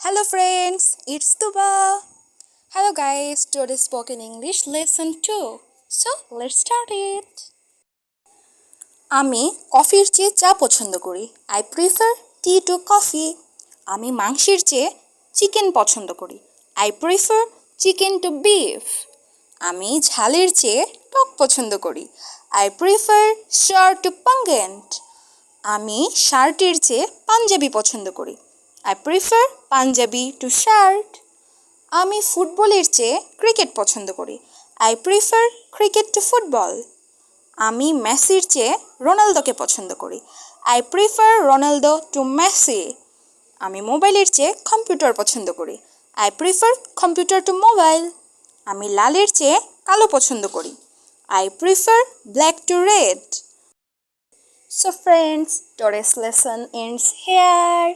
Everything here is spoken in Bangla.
Hello friends, it's Tuba. Hello guys, today's spoken English lesson 2. So, let's start it. আমি কফির চেয়ে চা পছন্দ করি। I prefer tea to coffee. আমি মাংসের চেয়ে চিকেন পছন্দ করি। I prefer chicken to beef. আমি ঝালের চেয়ে টক পছন্দ করি। I prefer sour to pungent. আমি শার্টের চেয়ে পাঞ্জাবি পছন্দ করি। I prefer Punjabi to shirt. আমি ফুটবলের চেয়ে ক্রিকেট পছন্দ করি। I prefer cricket to football. আমি মেসির চেয়ে রোনালদোকে পছন্দ করি। I prefer Ronaldo to Messi. আমি মোবাইলের চেয়ে কম্পিউটার পছন্দ করি। I prefer computer to mobile. আমি লালের চেয়ে কালো পছন্দ করি। I prefer black to red. So friends, today's lesson ends here.